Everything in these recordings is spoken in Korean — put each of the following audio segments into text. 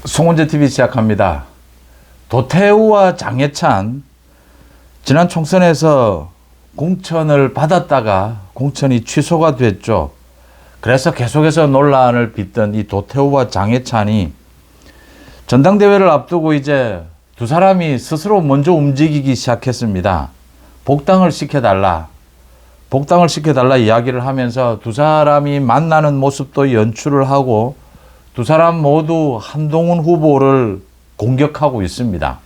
송원재 TV 시작합니다. 도태우와 장해찬 지난 총선에서 공천을 받았다가 공천이 취소가 됐죠. 그래서 계속해서 논란을 빚던 이 도태우와 장해찬이 전당대회를 앞두고 이제 두 사람이 스스로 먼저 움직이기 시작했습니다. 복당을 시켜달라 이야기를 하면서 두 사람이 만나는 모습도 연출을 하고 두 사람 모두 한동훈 후보를 공격하고 있습니다.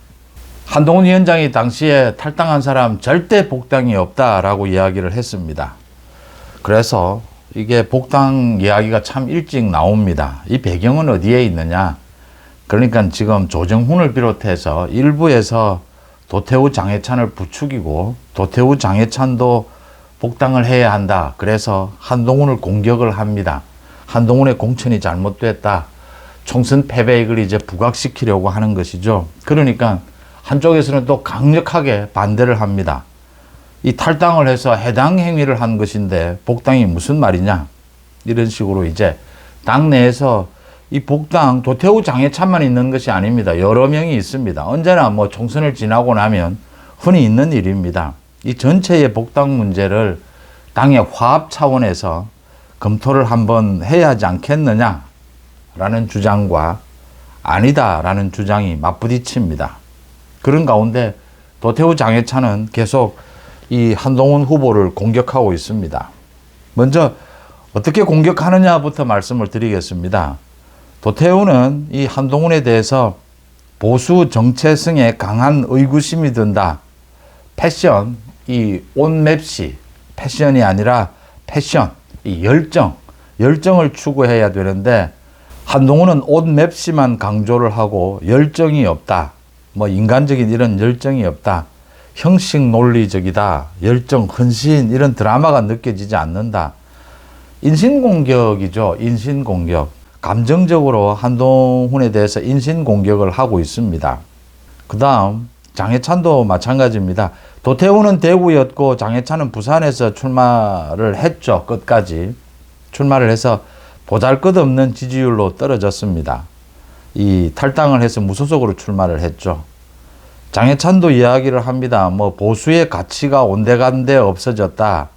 한동훈 위원장이 당시에 탈당한 사람 절대 복당이 없다라고 이야기를 했습니다. 그래서 이게 복당 이야기가 참 일찍 나옵니다. 이 배경은 어디에 있느냐? 그러니까 지금 조정훈을 비롯해서 일부에서 도태우 장해찬을 부추기고 도태우 장해찬도 복당을 해야 한다. 그래서 한동훈을 공격을 합니다. 한동훈의 공천이 잘못됐다. 총선 패배액을 이제 부각시키려고 하는 것이죠. 그러니까 한쪽에서는 또 강력하게 반대를 합니다. 이 탈당을 해서 해당 행위를 한 것인데 복당이 무슨 말이냐? 이런 식으로 이제 당내에서 이 복당, 도태우 장해찬만 있는 것이 아닙니다. 여러 명이 있습니다. 언제나 뭐 총선을 지나고 나면 흔히 있는 일입니다. 이 전체의 복당 문제를 당의 화합 차원에서 검토를 한번 해야 하지 않겠느냐라는 주장과 아니다라는 주장이 맞부딪힙니다. 그런 가운데 도태우 장해찬은 계속 이 한동훈 후보를 공격하고 있습니다. 먼저 어떻게 공격하느냐부터 말씀을 드리겠습니다. 도태우는 이 한동훈에 대해서 보수 정체성에 강한 의구심이 든다. 패션, 이 옷맵시, 패션이 아니라 패션, 이 열정을 추구해야 되는데 한동훈은 옷맵시만 강조를 하고 열정이 없다. 뭐 인간적인 이런 열정이 없다. 형식 논리적이다. 열정, 헌신 이런 드라마가 느껴지지 않는다. 인신공격이죠. 인신공격. 감정적으로 한동훈에 대해서 인신공격을 하고 있습니다. 그 다음 장해찬도 마찬가지입니다. 도태우는 대구였고 장해찬은 부산에서 출마를 했죠. 끝까지. 출마를 해서 보잘것없는 지지율로 떨어졌습니다. 이 탈당을 해서 무소속으로 출마를 했죠. 장해찬도 이야기를 합니다. 뭐 보수의 가치가 온데간데 없어졌다.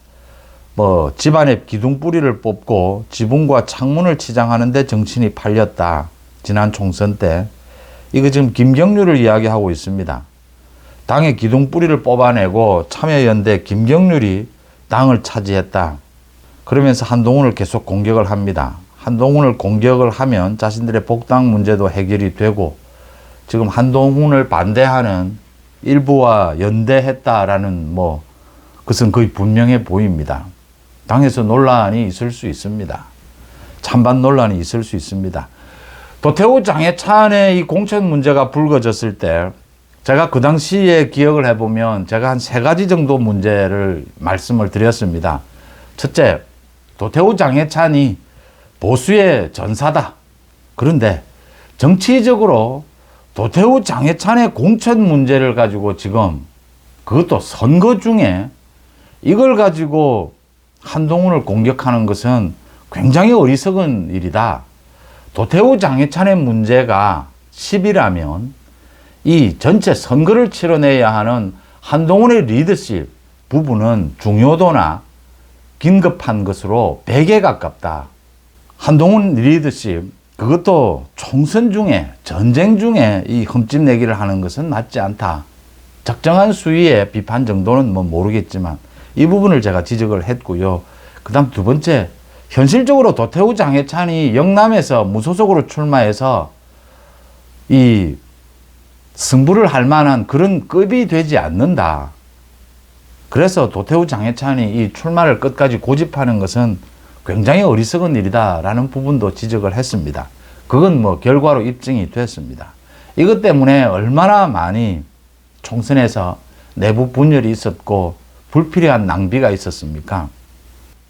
뭐 집안에 기둥뿌리를 뽑고 지붕과 창문을 치장하는데 정신이 팔렸다. 지난 총선 때. 이거 지금 김경률을 이야기하고 있습니다. 당의 기둥뿌리를 뽑아내고 참여연대 김경률이 당을 차지했다. 그러면서 한동훈을 계속 공격을 합니다. 한동훈을 공격을 하면 자신들의 복당 문제도 해결이 되고 지금 한동훈을 반대하는 일부와 연대했다라는 그것은 거의 분명해 보입니다. 당에서 논란이 있을 수 있습니다. 찬반 논란이 있을 수 있습니다. 도태우 장해찬의 이 공천 문제가 불거졌을 때 제가 그 당시에 기억을 해보면 제가 한 3가지 정도 문제를 말씀을 드렸습니다. 첫째, 도태우 장해찬이 보수의 전사다. 그런데 정치적으로 도태우 장해찬의 공천 문제를 가지고 지금 그것도 선거 중에 이걸 가지고 한동훈을 공격하는 것은 굉장히 어리석은 일이다. 도태우 장해찬의 문제가 10이라면 이 전체 선거를 치러내야 하는 한동훈의 리더십 부분은 중요도나 긴급한 것으로 100에 가깝다. 한동훈 리더십, 그것도 총선 중에, 전쟁 중에 이 흠집내기를 하는 것은 맞지 않다. 적정한 수위의 비판 정도는 모르겠지만 이 부분을 제가 지적을 했고요. 그 다음 두 번째, 현실적으로 도태우 장해찬이 영남에서 무소속으로 출마해서 이 승부를 할 만한 그런 급이 되지 않는다. 그래서 도태우 장해찬이 이 출마를 끝까지 고집하는 것은 굉장히 어리석은 일이다라는 부분도 지적을 했습니다. 그건 결과로 입증이 됐습니다. 이것 때문에 얼마나 많이 총선에서 내부 분열이 있었고 불필요한 낭비가 있었습니까?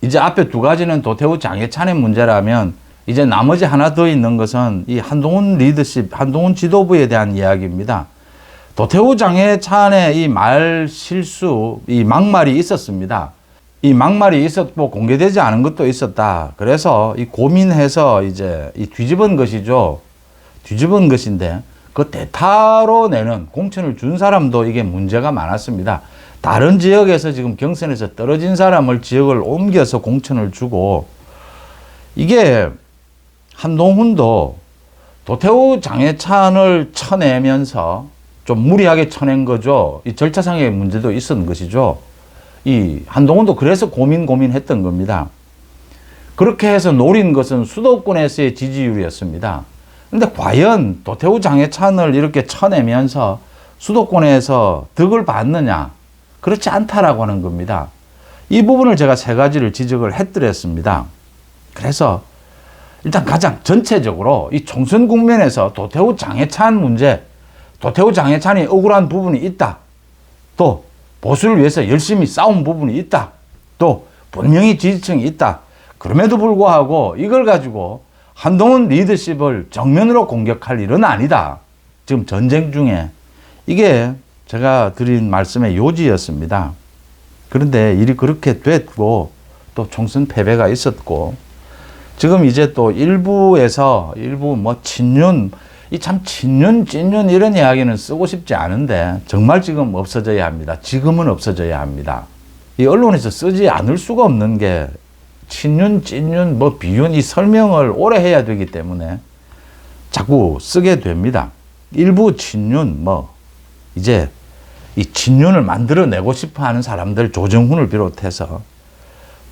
이제 앞에 2가지는 도태우 장해찬의 문제라면 이제 나머지 하나 더 있는 것은 이 한동훈 리더십, 한동훈 지도부에 대한 이야기입니다. 도태우 장해찬의 이 말 실수, 이 막말이 있었습니다. 이 막말이 있었고 공개되지 않은 것도 있었다. 그래서 이 고민해서 이제 이 뒤집은 것이죠. 뒤집은 것인데 그 대타로 내는 공천을 준 사람도 이게 문제가 많았습니다. 다른 지역에서 지금 경선에서 떨어진 사람을 지역을 옮겨서 공천을 주고 이게 한동훈도 도태우 장해찬을 쳐내면서 좀 무리하게 쳐낸 거죠. 이 절차상의 문제도 있었던 것이죠. 이 한동훈도 그래서 고민했던 겁니다. 그렇게 해서 노린 것은 수도권에서의 지지율이었습니다. 그런데 과연 도태우 장해찬을 이렇게 쳐내면서 수도권에서 득을 받느냐? 그렇지 않다라고 하는 겁니다. 이 부분을 제가 세 가지를 지적을 해드렸습니다. 그래서 일단 가장 전체적으로 이 총선 국면에서 도태우 장해찬 문제, 도태우 장해찬이 억울한 부분이 있다. 또 보수를 위해서 열심히 싸운 부분이 있다. 또 분명히 지지층이 있다. 그럼에도 불구하고 이걸 가지고 한동훈 리더십을 정면으로 공격할 일은 아니다. 지금 전쟁 중에 이게 제가 드린 말씀의 요지였습니다. 그런데 일이 그렇게 됐고 또 총선 패배가 있었고 지금 이제 또 일부 뭐 친윤 이 참 친윤 찐윤 이런 이야기는 쓰고 싶지 않은데 정말 지금 없어져야 합니다. 지금은 없어져야 합니다. 이 언론에서 쓰지 않을 수가 없는 게 친윤 찐윤 뭐 비윤 이 설명을 오래 해야 되기 때문에 자꾸 쓰게 됩니다. 일부 친윤 뭐 이제 이 친윤을 만들어내고 싶어하는 사람들 조정훈을 비롯해서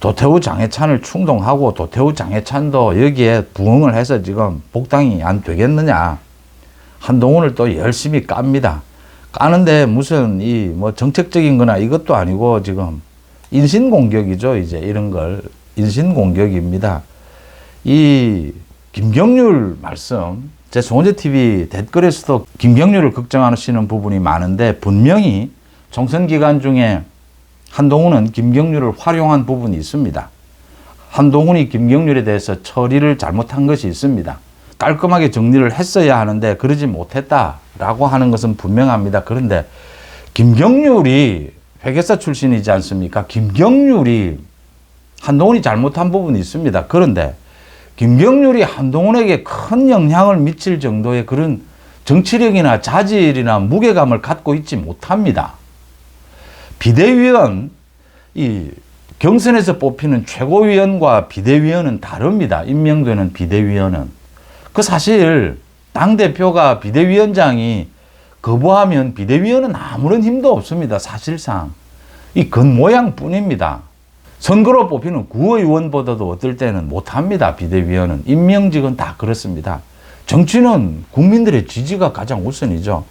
도태우 장해찬을 충동하고 도태우 장해찬도 여기에 부응을 해서 지금 복당이 안 되겠느냐. 한동훈을 또 열심히 깝니다. 까는데 무슨 이 뭐 정책적인 거나 이것도 아니고 지금 인신공격이죠. 이제 이런 걸 인신공격입니다. 이 김경률 말씀 제 송원재 TV 댓글에서도 김경률을 걱정하시는 부분이 많은데 분명히 총선 기간 중에 한동훈은 김경률을 활용한 부분이 있습니다. 한동훈이 김경률에 대해서 처리를 잘못한 것이 있습니다. 깔끔하게 정리를 했어야 하는데 그러지 못했다라고 하는 것은 분명합니다. 그런데 김경률이 회계사 출신이지 않습니까? 김경률이 한동훈이 잘못한 부분이 있습니다. 그런데 김경률이 한동훈에게 큰 영향을 미칠 정도의 그런 정치력이나 자질이나 무게감을 갖고 있지 못합니다. 비대위원, 이 경선에서 뽑히는 최고위원과 비대위원은 다릅니다. 임명되는 비대위원은. 그 사실 당대표가 비대위원장이 거부하면 비대위원은 아무런 힘도 없습니다. 사실상. 이 겉모양 뿐입니다. 선거로 뽑히는 구의원보다도 어떨 때는 못합니다. 비대위원은. 임명직은 다 그렇습니다. 정치는 국민들의 지지가 가장 우선이죠.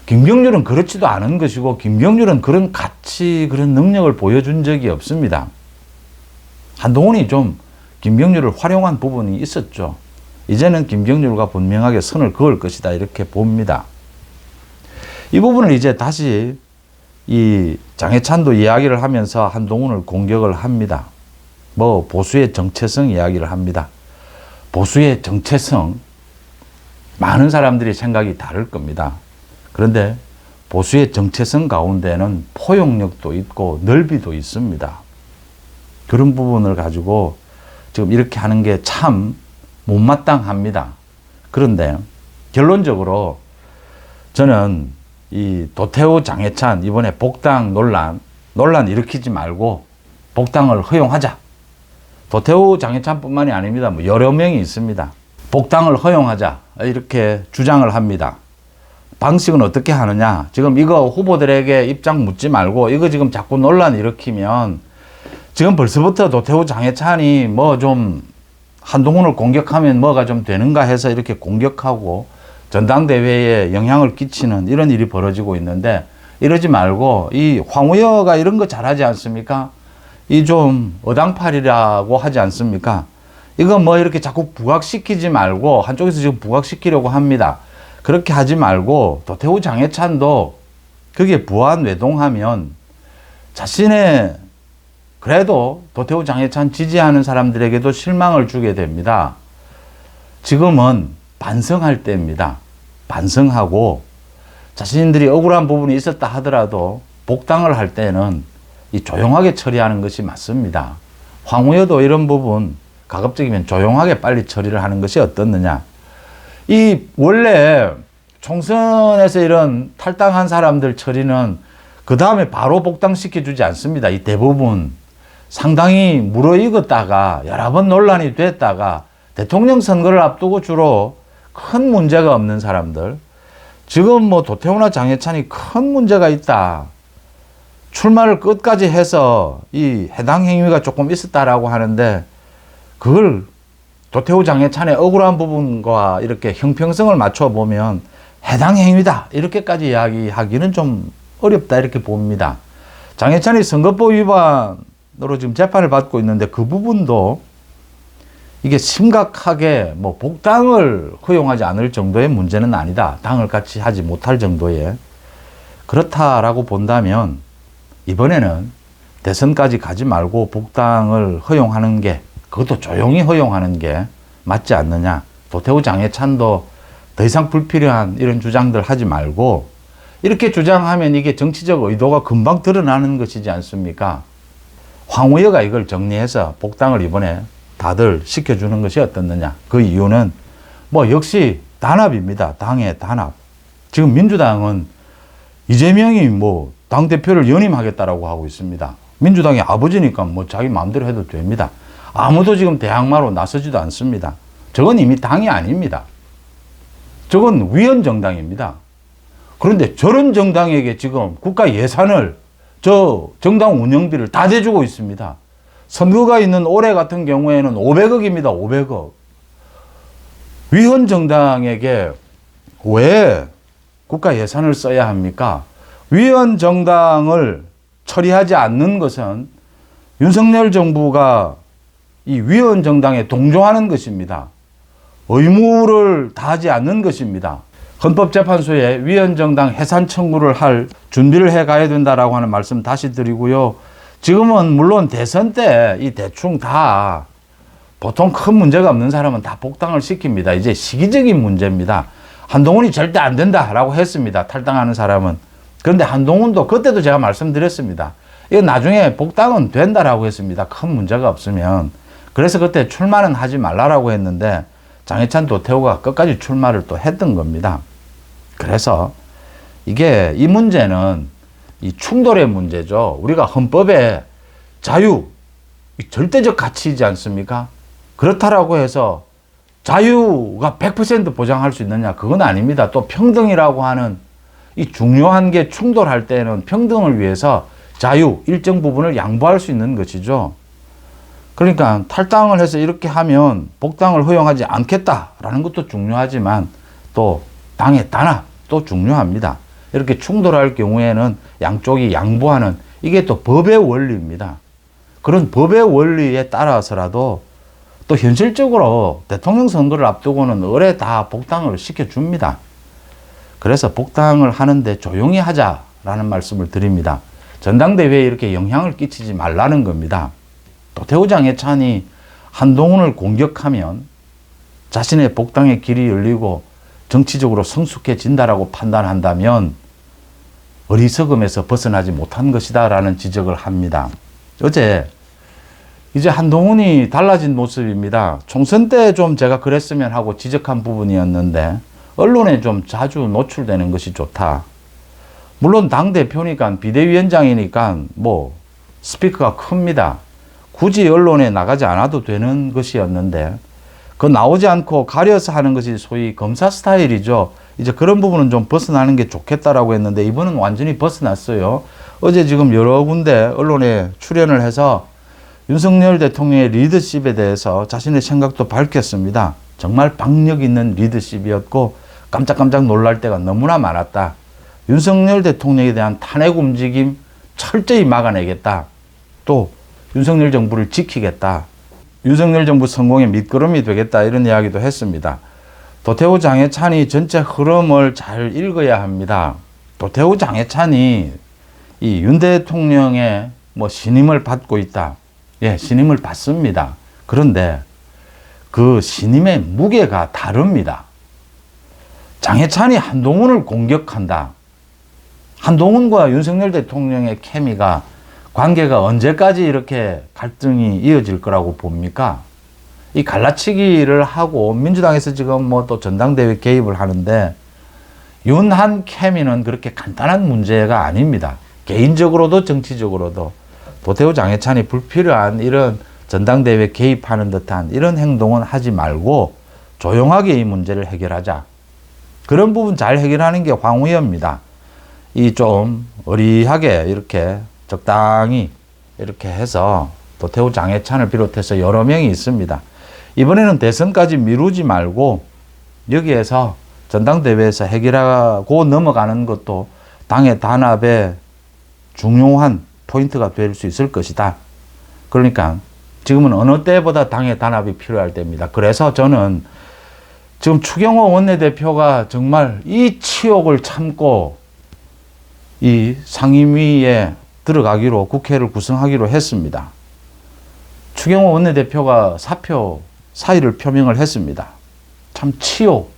김경률은 그렇지도 않은 것이고 김경률은 그런 가치, 그런 능력을 보여준 적이 없습니다. 한동훈이 좀 김경률을 활용한 부분이 있었죠. 이제는 김경률과 분명하게 선을 그을 것이다 이렇게 봅니다. 이 부분을 이제 다시 이 장해찬도 이야기를 하면서 한동훈을 공격을 합니다. 뭐 보수의 정체성 이야기를 합니다. 보수의 정체성 많은 사람들이 생각이 다를 겁니다. 그런데 보수의 정체성 가운데는 포용력도 있고 넓이도 있습니다. 그런 부분을 가지고 지금 이렇게 하는 게 참 못마땅합니다. 그런데 결론적으로 저는 이 도태우 장해찬 이번에 복당 논란 일으키지 말고 복당을 허용하자. 도태우 장해찬뿐만이 아닙니다. 뭐 여러 명이 있습니다. 복당을 허용하자 이렇게 주장을 합니다. 방식은 어떻게 하느냐. 지금 이거 후보들에게 입장 묻지 말고 이거 지금 자꾸 논란 일으키면 지금 벌써부터 도태우 장해찬이 뭐 좀 한동훈을 공격하면 뭐가 좀 되는가 해서 이렇게 공격하고 전당대회에 영향을 끼치는 이런 일이 벌어지고 있는데 이러지 말고 이 황우여가 이런 거 잘하지 않습니까? 이 좀 어당팔이라고 하지 않습니까? 이거 뭐 이렇게 자꾸 부각시키지 말고 한쪽에서 지금 부각시키려고 합니다. 그렇게 하지 말고 도태우 장해찬도 그게 부안외동하면 자신의 그래도 도태우 장해찬 지지하는 사람들에게도 실망을 주게 됩니다. 지금은 반성할 때입니다. 반성하고 자신들이 억울한 부분이 있었다 하더라도 복당을 할 때는 이 조용하게 처리하는 것이 맞습니다. 황우여도 이런 부분 가급적이면 조용하게 빨리 처리를 하는 것이 어떻느냐. 이 원래 총선에서 이런 탈당한 사람들 처리는 그 다음에 바로 복당시켜 주지 않습니다. 이 대부분 상당히 무르익었다가 여러 번 논란이 됐다가 대통령 선거를 앞두고 주로 큰 문제가 없는 사람들, 지금 뭐 도태우나 장해찬이 큰 문제가 있다, 출마를 끝까지 해서 이 해당 행위가 조금 있었다라고 하는데, 그걸 도태우 장해찬의 억울한 부분과 이렇게 형평성을 맞춰보면 해당 행위다 이렇게까지 이야기하기는 좀 어렵다 이렇게 봅니다. 장해찬이 선거법 위반으로 지금 재판을 받고 있는데 그 부분도 이게 심각하게 뭐 복당을 허용하지 않을 정도의 문제는 아니다. 당을 같이 하지 못할 정도의. 그렇다라고 본다면 이번에는 대선까지 가지 말고 복당을 허용하는 게, 그것도 조용히 허용하는 게 맞지 않느냐. 도태우 장해찬도 더 이상 불필요한 이런 주장들 하지 말고 이렇게 주장하면 이게 정치적 의도가 금방 드러나는 것이지 않습니까? 황우여가 이걸 정리해서 복당을 이번에 다들 시켜주는 것이 어떻느냐. 그 이유는 뭐 역시 단합입니다. 당의 단합. 지금 민주당은 이재명이 뭐 당대표를 연임하겠다라고 하고 있습니다. 민주당의 아버지니까 뭐 자기 마음대로 해도 됩니다. 아무도 지금 대항마로 나서지도 않습니다. 저건 이미 당이 아닙니다. 저건 위헌정당입니다. 그런데 저런 정당에게 지금 국가 예산을, 저 정당 운영비를 다 대주고 있습니다. 선거가 있는 올해 같은 경우에는 500억입니다. 500억. 위헌정당에게 왜 국가 예산을 써야 합니까? 위헌정당을 처리하지 않는 것은 윤석열 정부가 이 위헌정당에 동조하는 것입니다. 의무를 다하지 않는 것입니다. 헌법재판소에 위헌정당 해산 청구를 할 준비를 해 가야 된다라고 하는 말씀 다시 드리고요. 지금은 물론 대선 때 이 대충 다 보통 큰 문제가 없는 사람은 다 복당을 시킵니다. 이제 시기적인 문제입니다. 한동훈이 절대 안 된다라고 했습니다. 탈당하는 사람은. 그런데 한동훈도 그때도 제가 말씀드렸습니다. 이거 나중에 복당은 된다라고 했습니다. 큰 문제가 없으면. 그래서 그때 출마는 하지 말라라고 했는데 장해찬, 도태우가 끝까지 출마를 또 했던 겁니다. 그래서 이게 이 문제는 이 충돌의 문제죠. 우리가 헌법에 자유, 절대적 가치이지 않습니까? 그렇다라고 해서 자유가 100% 보장할 수 있느냐? 그건 아닙니다. 또 평등이라고 하는 이 중요한 게 충돌할 때는 평등을 위해서 자유, 일정 부분을 양보할 수 있는 것이죠. 그러니까 탈당을 해서 이렇게 하면 복당을 허용하지 않겠다라는 것도 중요하지만 또 당의 단합도 중요합니다. 이렇게 충돌할 경우에는 양쪽이 양보하는, 이게 또 법의 원리입니다. 그런 법의 원리에 따라서라도 또 현실적으로 대통령 선거를 앞두고는 의뢰 다 복당을 시켜줍니다. 그래서 복당을 하는데 조용히 하자라는 말씀을 드립니다. 전당대회에 이렇게 영향을 끼치지 말라는 겁니다. 도태우 장해찬이 한동훈을 공격하면 자신의 복당의 길이 열리고 정치적으로 성숙해진다라고 판단한다면 어리석음에서 벗어나지 못한 것이다라는 지적을 합니다. 어제 이제 한동훈이 달라진 모습입니다. 총선 때 좀 제가 그랬으면 하고 지적한 부분이었는데 언론에 좀 자주 노출되는 것이 좋다. 물론 당대표니까 비대위원장이니까 뭐 스피커가 큽니다. 굳이 언론에 나가지 않아도 되는 것이었는데 그 나오지 않고 가려서 하는 것이 소위 검사 스타일이죠. 이제 그런 부분은 좀 벗어나는 게 좋겠다라고 했는데 이번은 완전히 벗어났어요. 어제 지금 여러 군데 언론에 출연을 해서 윤석열 대통령의 리더십에 대해서 자신의 생각도 밝혔습니다. 정말 박력 있는 리더십이었고 깜짝깜짝 놀랄 때가 너무나 많았다. 윤석열 대통령에 대한 탄핵 움직임 철저히 막아내겠다. 또 윤석열 정부를 지키겠다. 윤석열 정부 성공의 밑거름이 되겠다. 이런 이야기도 했습니다. 도태우 장해찬이 전체 흐름을 잘 읽어야 합니다. 도태우 장해찬이 이 윤 대통령의 뭐 신임을 받고 있다. 예, 신임을 받습니다. 그런데 그 신임의 무게가 다릅니다. 장해찬이 한동훈을 공격한다. 한동훈과 윤석열 대통령의 케미가, 관계가 언제까지 이렇게 갈등이 이어질 거라고 봅니까? 이 갈라치기를 하고 민주당에서 지금 뭐 또 전당대회 개입을 하는데 윤한 케미는 그렇게 간단한 문제가 아닙니다. 개인적으로도 정치적으로도 도태우 장해찬이 불필요한 이런 전당대회 개입하는 듯한 이런 행동은 하지 말고 조용하게 이 문제를 해결하자. 그런 부분 잘 해결하는 게 황우여입니다. 이 좀 어리하게 이렇게 적당히 이렇게 해서 도태우 장해찬을 비롯해서 여러 명이 있습니다. 이번에는 대선까지 미루지 말고 여기에서 전당대회에서 해결하고 넘어가는 것도 당의 단합의 중요한 포인트가 될 수 있을 것이다. 그러니까 지금은 어느 때보다 당의 단합이 필요할 때입니다. 그래서 저는 지금 추경호 원내대표가 정말 이 치욕을 참고 이 상임위에 들어가기로 국회를 구성하기로 했습니다. 추경호 원내대표가 사표 사의를 표명을 했습니다. 참 치욕,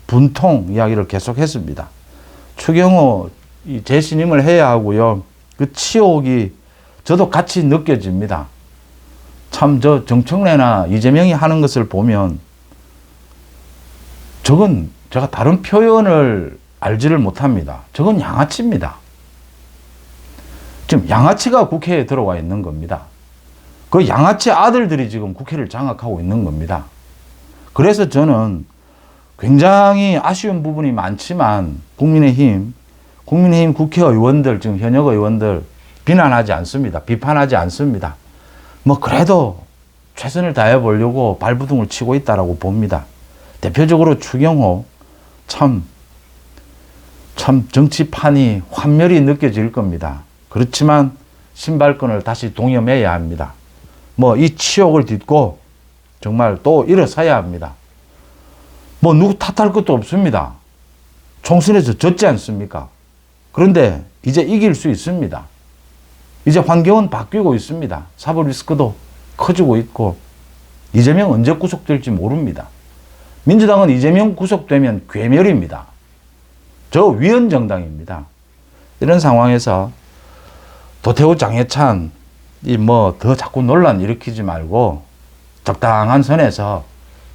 분통 이야기를 계속했습니다. 추경호 재신임을 해야 하고요. 그 치욕이 저도 같이 느껴집니다. 참 저 정청래나 이재명이 하는 것을 보면 저건 제가 다른 표현을 알지를 못합니다. 저건 양아치입니다. 지금 양아치가 국회에 들어와 있는 겁니다. 그 양아치 아들들이 지금 국회를 장악하고 있는 겁니다. 그래서 저는 굉장히 아쉬운 부분이 많지만 국민의힘 국회의원들, 지금 현역 의원들 비난하지 않습니다. 비판하지 않습니다. 뭐 그래도 최선을 다해 보려고 발부둥을 치고 있다라고 봅니다. 대표적으로 추경호 참 정치판이 환멸이 느껴질 겁니다. 그렇지만 신발끈을 다시 동여매야 합니다. 뭐 이 치욕을 딛고 정말 또 일어서야 합니다. 뭐 누구 탓할 것도 없습니다. 총선에서 졌지 않습니까? 그런데 이제 이길 수 있습니다. 이제 환경은 바뀌고 있습니다. 사법 리스크도 커지고 있고 이재명 언제 구속될지 모릅니다. 민주당은 이재명 구속되면 괴멸입니다. 저 위헌정당입니다. 이런 상황에서 도태우 장해찬 뭐 더 자꾸 논란 일으키지 말고 적당한 선에서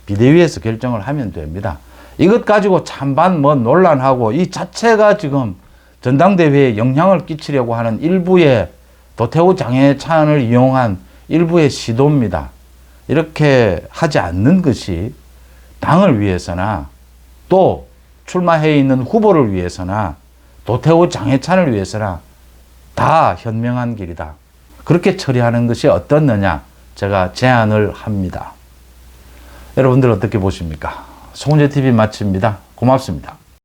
비대위에서 결정을 하면 됩니다. 이것 가지고 찬반 뭐 논란하고 이 자체가 지금 전당대회에 영향을 끼치려고 하는 일부의 도태우 장해찬을 이용한 일부의 시도입니다. 이렇게 하지 않는 것이 당을 위해서나 또 출마해 있는 후보를 위해서나 도태우 장해찬을 위해서나 다 현명한 길이다. 그렇게 처리하는 것이 어떻느냐 제가 제안을 합니다. 여러분들 어떻게 보십니까? 송은재TV 마칩니다. 고맙습니다.